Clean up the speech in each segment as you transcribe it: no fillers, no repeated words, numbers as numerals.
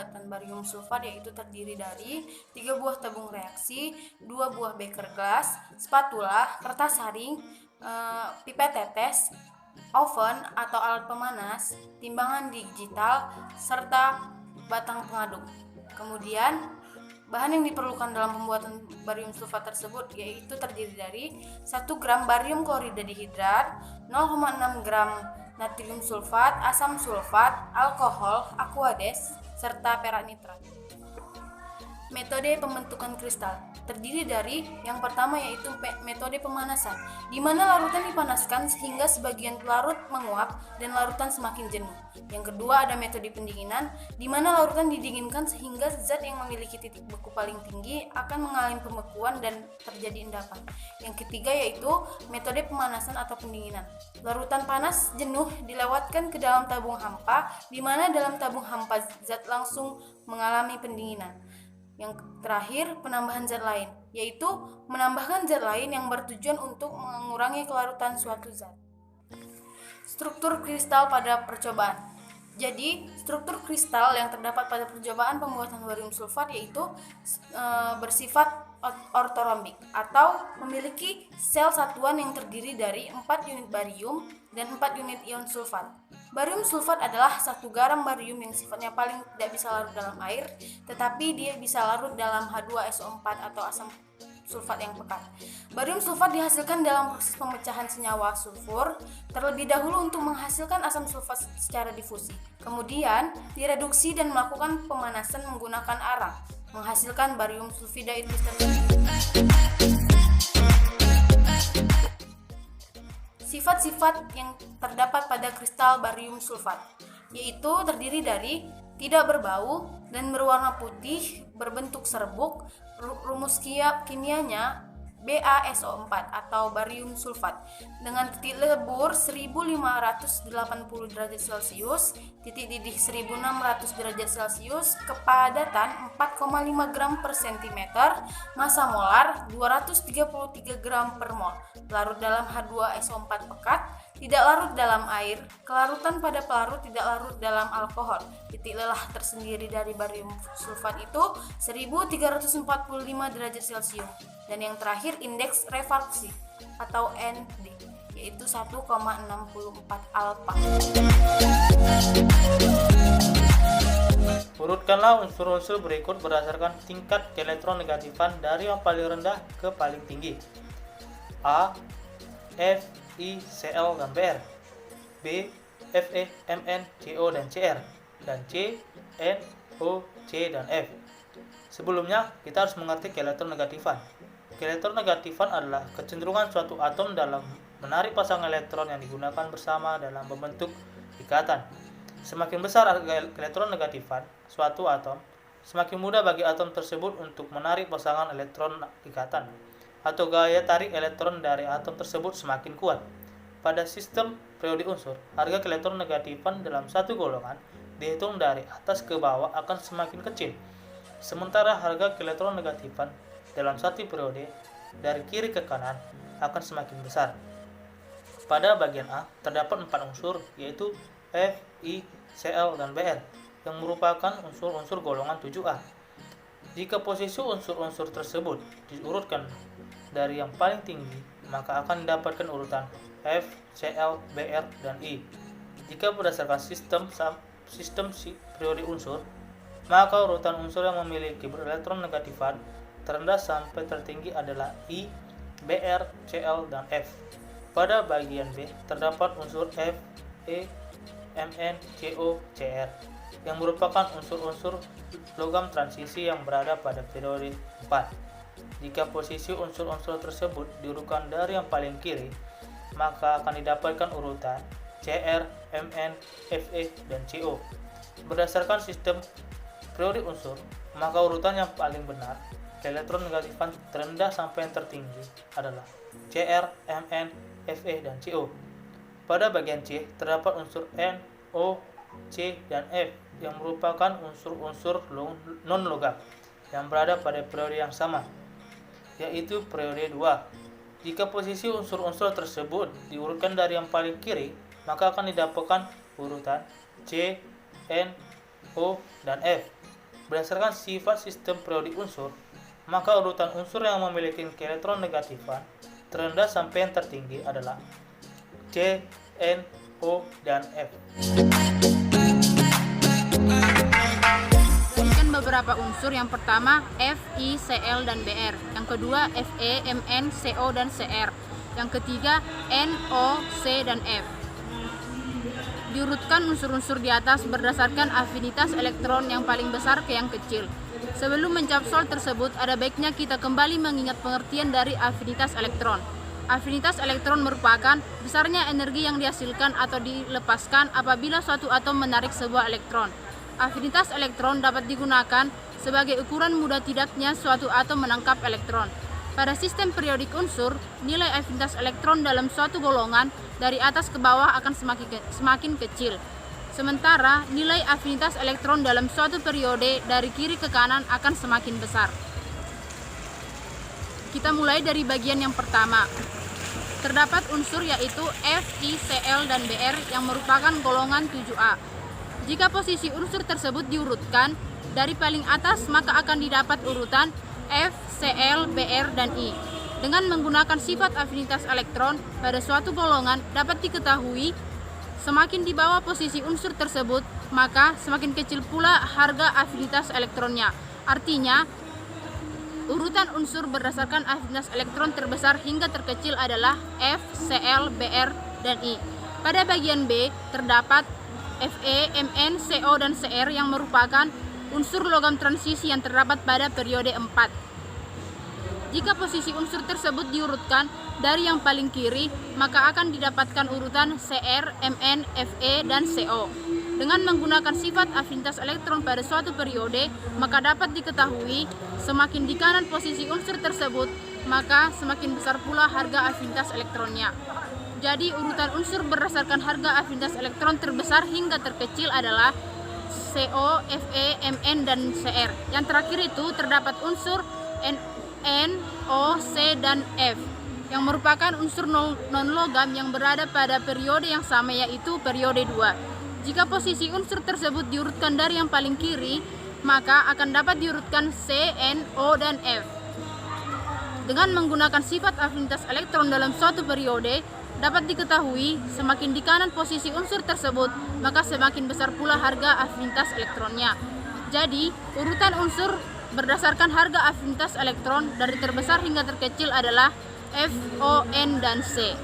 pembuatan barium sulfat, yaitu terdiri dari 3 buah tabung reaksi, 2 buah beker gelas, spatula, kertas saring, pipet tetes, oven atau alat pemanas, timbangan digital, serta batang pengaduk. Kemudian bahan yang diperlukan dalam pembuatan barium sulfat tersebut yaitu terdiri dari 1 gram barium klorida dihidrat, 0,6 gram natrium sulfat, asam sulfat, alkohol, aqueous, serta perak nitrat. Metode pembentukan kristal terdiri dari yang pertama yaitu metode pemanasan, di mana larutan dipanaskan sehingga sebagian pelarut menguap dan larutan semakin jenuh. Yang kedua ada metode pendinginan, di mana larutan didinginkan sehingga zat yang memiliki titik beku paling tinggi akan mengalami pembekuan dan terjadi endapan. Yang ketiga yaitu metode pemanasan atau pendinginan. Larutan panas jenuh dilewatkan ke dalam tabung hampa, di mana dalam tabung hampa zat langsung mengalami pendinginan. Yang terakhir, penambahan zat lain, yaitu menambahkan zat lain yang bertujuan untuk mengurangi kelarutan suatu zat. Struktur kristal pada percobaan. Jadi, struktur kristal yang terdapat pada percobaan pembuatan barium sulfat yaitu bersifat ortorambik atau memiliki sel satuan yang terdiri dari 4 unit barium dan 4 unit ion sulfat. Barium sulfat adalah satu garam barium yang sifatnya paling tidak bisa larut dalam air, tetapi dia bisa larut dalam H2SO4 atau asam sulfat yang pekat. Barium sulfat dihasilkan dalam proses pemecahan senyawa sulfur terlebih dahulu untuk menghasilkan asam sulfat secara difusi. Kemudian direduksi dan melakukan pemanasan menggunakan arang, menghasilkan barium sulfida itu sendiri. Sifat-sifat yang terdapat pada kristal barium sulfat yaitu terdiri dari tidak berbau dan berwarna putih, berbentuk serbuk. Rumus kimianya BaSO4 atau barium sulfat dengan titik lebur 1580 derajat Celcius, titik didih 1600 derajat Celcius, kepadatan 4,5 gram per cm, massa molar 233 gram per mol, larut dalam H2SO4 pekat, tidak larut dalam air, kelarutan pada pelarut tidak larut dalam alkohol. Titik lelah tersendiri dari barium sulfat itu 1345 derajat Celcius. Dan yang terakhir indeks refraksi atau ND yaitu 1,64 alfa. Urutkanlah unsur-unsur berikut berdasarkan tingkat keelektronegatifan dari yang paling rendah ke paling tinggi. A, F, I, Cl dan Br. B, Fe, Mn, Co dan Cr. Dan C, N, O, C dan F. Sebelumnya kita harus mengerti keelektronegatifan. Keelektronegatifan adalah kecenderungan suatu atom dalam menarik pasang elektron yang digunakan bersama dalam membentuk ikatan. Semakin besar keelektronegatifan suatu atom, semakin mudah bagi atom tersebut untuk menarik pasangan elektron ikatan, atau gaya tarik elektron dari atom tersebut semakin kuat. Pada sistem periode unsur, harga keelektronegatifan dalam satu golongan dihitung dari atas ke bawah akan semakin kecil, sementara harga keelektronegatifan dalam satu periode dari kiri ke kanan akan semakin besar. Pada bagian A terdapat 4 unsur yaitu F, I, Cl dan Br yang merupakan unsur-unsur golongan 7A. Jika posisi unsur-unsur tersebut diurutkan dari yang paling tinggi, maka akan didapatkan urutan F, Cl, Br dan I. Jika berdasarkan sistem periode unsur, maka urutan unsur yang memiliki elektronegatifan terendah sampai tertinggi adalah I, Br, Cl, dan F. Pada bagian B terdapat unsur F, E, Mn, Co, Cr yang merupakan unsur-unsur logam transisi yang berada pada periode 4. Jika posisi unsur-unsur tersebut diurutkan dari yang paling kiri, maka akan didapatkan urutan Cr, Mn, Fe, dan Co. Berdasarkan sistem periode unsur, maka urutan yang paling benar keelektronegatifan terendah sampai yang tertinggi adalah Cr, Mn, Fe, dan Co. Pada bagian C terdapat unsur N, O, C, dan F yang merupakan unsur-unsur non-logam yang berada pada periode yang sama, yaitu periode 2. Jika posisi unsur-unsur tersebut diurutkan dari yang paling kiri, maka akan didapatkan urutan C, N, O, dan F. Berdasarkan sifat sistem periodik unsur, maka urutan unsur yang memiliki keeletronegatifan terendah sampai yang tertinggi adalah C, N, O, dan F. Sebutkan beberapa unsur. Yang pertama F, I, Cl, dan Br. Yang kedua Fe, Mn, Co, dan Cr. Yang ketiga N, O, C, dan F. Diurutkan unsur-unsur di atas berdasarkan afinitas elektron yang paling besar ke yang kecil. Sebelum menjawab soal tersebut, ada baiknya kita kembali mengingat pengertian dari afinitas elektron. Afinitas elektron merupakan besarnya energi yang dihasilkan atau dilepaskan apabila suatu atom menarik sebuah elektron. Afinitas elektron dapat digunakan sebagai ukuran mudah tidaknya suatu atom menangkap elektron. Pada sistem periodik unsur, nilai afinitas elektron dalam suatu golongan dari atas ke bawah akan semakin kecil. Sementara nilai afinitas elektron dalam suatu periode dari kiri ke kanan akan semakin besar. Kita mulai dari bagian yang pertama. Terdapat unsur yaitu F, I, Cl, dan Br yang merupakan golongan 7A. Jika posisi unsur tersebut diurutkan dari paling atas, maka akan didapat urutan F, Cl, Br, dan I. Dengan menggunakan sifat afinitas elektron pada suatu golongan dapat diketahui semakin di bawah posisi unsur tersebut, maka semakin kecil pula harga afinitas elektronnya. Artinya, urutan unsur berdasarkan afinitas elektron terbesar hingga terkecil adalah F, Cl, Br, dan I. Pada bagian B terdapat Fe, Mn, Co, dan Cr yang merupakan unsur logam transisi yang terdapat pada periode 4. Jika posisi unsur tersebut diurutkan dari yang paling kiri, maka akan didapatkan urutan Cr, Mn, Fe, dan Co. Dengan menggunakan sifat afinitas elektron pada suatu periode, maka dapat diketahui semakin di kanan posisi unsur tersebut, maka semakin besar pula harga afinitas elektronnya. Jadi urutan unsur berdasarkan harga afinitas elektron terbesar hingga terkecil adalah Co, Fe, Mn, dan Cr. Yang terakhir itu terdapat unsur N, O, C, dan F yang merupakan unsur non-logam yang berada pada periode yang sama, yaitu periode 2. Jika posisi unsur tersebut diurutkan dari yang paling kiri, maka akan dapat diurutkan C, N, O, dan F. Dengan menggunakan sifat afinitas elektron dalam suatu periode, dapat diketahui semakin di kanan posisi unsur tersebut, maka semakin besar pula harga afinitas elektronnya. Jadi, urutan unsur berdasarkan harga afinitas elektron dari terbesar hingga terkecil adalah F, O, N, dan C.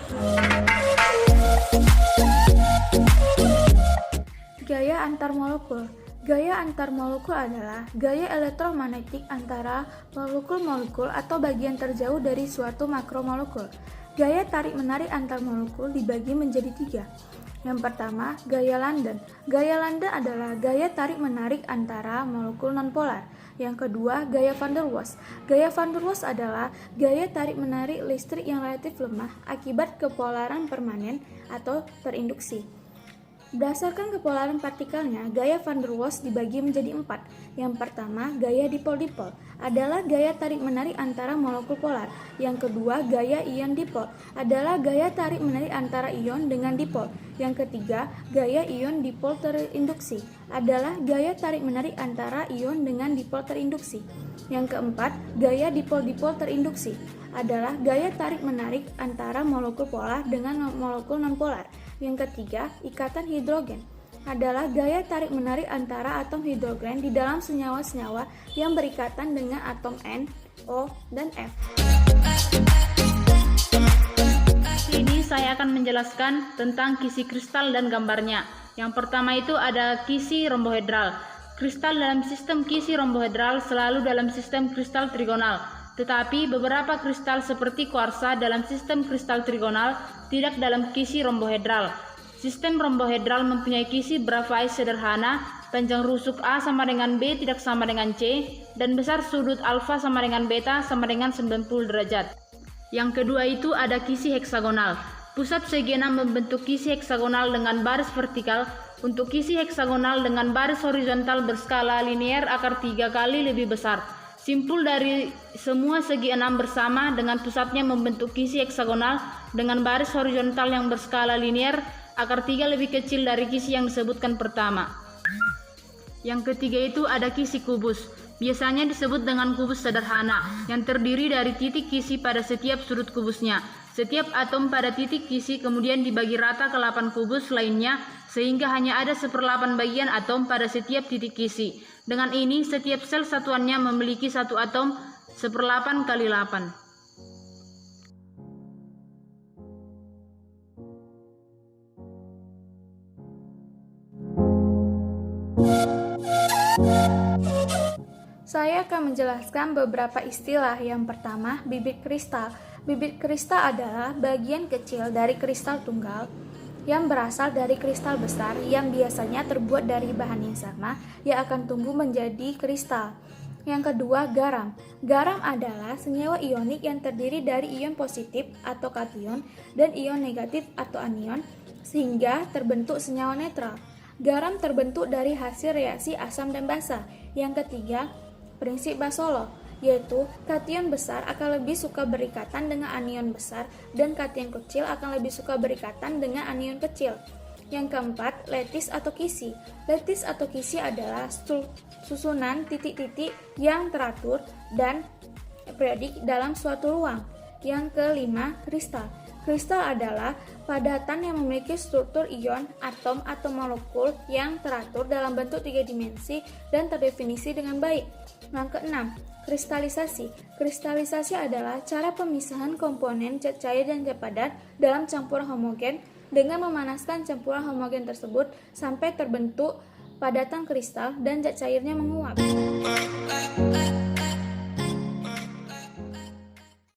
Gaya antar molekul. Gaya antar molekul adalah gaya elektromagnetik antara molekul-molekul atau bagian terjauh dari suatu makromolekul. Gaya tarik-menarik antar molekul dibagi menjadi 3. Yang pertama, gaya London. Gaya London adalah gaya tarik-menarik antara molekul nonpolar. Yang kedua, gaya van der Waals. Gaya van der Waals adalah gaya tarik-menarik listrik yang relatif lemah akibat kepolaran permanen atau terinduksi. Berdasarkan kepolaran partikelnya, gaya van der Waals dibagi menjadi 4. Yang pertama, gaya dipol-dipol adalah gaya tarik-menarik antara molekul polar. Yang kedua, gaya ion-dipol adalah gaya tarik-menarik antara ion dengan dipol. Yang ketiga, gaya ion dipol terinduksi adalah gaya tarik-menarik antara ion dengan dipol terinduksi. Yang keempat, gaya dipol-dipol terinduksi adalah gaya tarik-menarik antara molekul polar dengan molekul nonpolar. Yang ketiga, ikatan hidrogen adalah gaya tarik-menarik antara atom hidrogen di dalam senyawa-senyawa yang berikatan dengan atom N, O, dan F. Ini saya akan menjelaskan tentang kisi kristal dan gambarnya. Yang pertama itu ada kisi rombohedral. Kristal dalam sistem kisi rombohedral selalu dalam sistem kristal trigonal. Tetapi beberapa kristal seperti kuarsa dalam sistem kristal trigonal tidak dalam kisi rombohedral. Sistem rombohedral mempunyai kisi Bravais sederhana, panjang rusuk A sama dengan B tidak sama dengan C, dan besar sudut alfa sama dengan beta sama dengan 90 derajat. Yang kedua itu ada kisi heksagonal. Pusat segi 6 membentuk kisi heksagonal dengan baris vertikal. Untuk kisi heksagonal dengan baris horizontal berskala linear akar 3 kali lebih besar. Simpul dari semua segi 6 bersama dengan pusatnya membentuk kisi heksagonal dengan baris horizontal yang berskala linear akar 3 lebih kecil dari kisi yang disebutkan pertama. Yang ketiga itu ada kisi kubus. Biasanya disebut dengan kubus sederhana, yang terdiri dari titik kisi pada setiap sudut kubusnya. Setiap atom pada titik kisi kemudian dibagi rata ke 8 kubus lainnya, sehingga hanya ada 1/8 bagian atom pada setiap titik kisi. Dengan ini, setiap sel satuannya memiliki satu atom 1/8 kali 8. Saya akan menjelaskan beberapa istilah. Yang pertama, bibit kristal. Bibit kristal adalah bagian kecil dari kristal tunggal yang berasal dari kristal besar yang biasanya terbuat dari bahan yang sama yang akan tumbuh menjadi kristal. Yang kedua, garam. Garam adalah senyawa ionik yang terdiri dari ion positif atau kation dan ion negatif atau anion sehingga terbentuk senyawa netral. Garam terbentuk dari hasil reaksi asam dan basa. Yang ketiga, prinsip Basolo, yaitu kation besar akan lebih suka berikatan dengan anion besar dan kation kecil akan lebih suka berikatan dengan anion kecil. Yang keempat, letis atau kisi. Letis atau kisi adalah susunan titik-titik yang teratur dan periodik dalam suatu ruang. Yang kelima, kristal. Kristal adalah padatan yang memiliki struktur ion, atom, atau molekul yang teratur dalam bentuk 3 dimensi dan terdefinisi dengan baik. Yang keenam, kristalisasi. Kristalisasi adalah cara pemisahan komponen zat cair dan zat padat dalam campuran homogen dengan memanaskan campuran homogen tersebut sampai terbentuk padatan kristal dan zat cairnya menguap.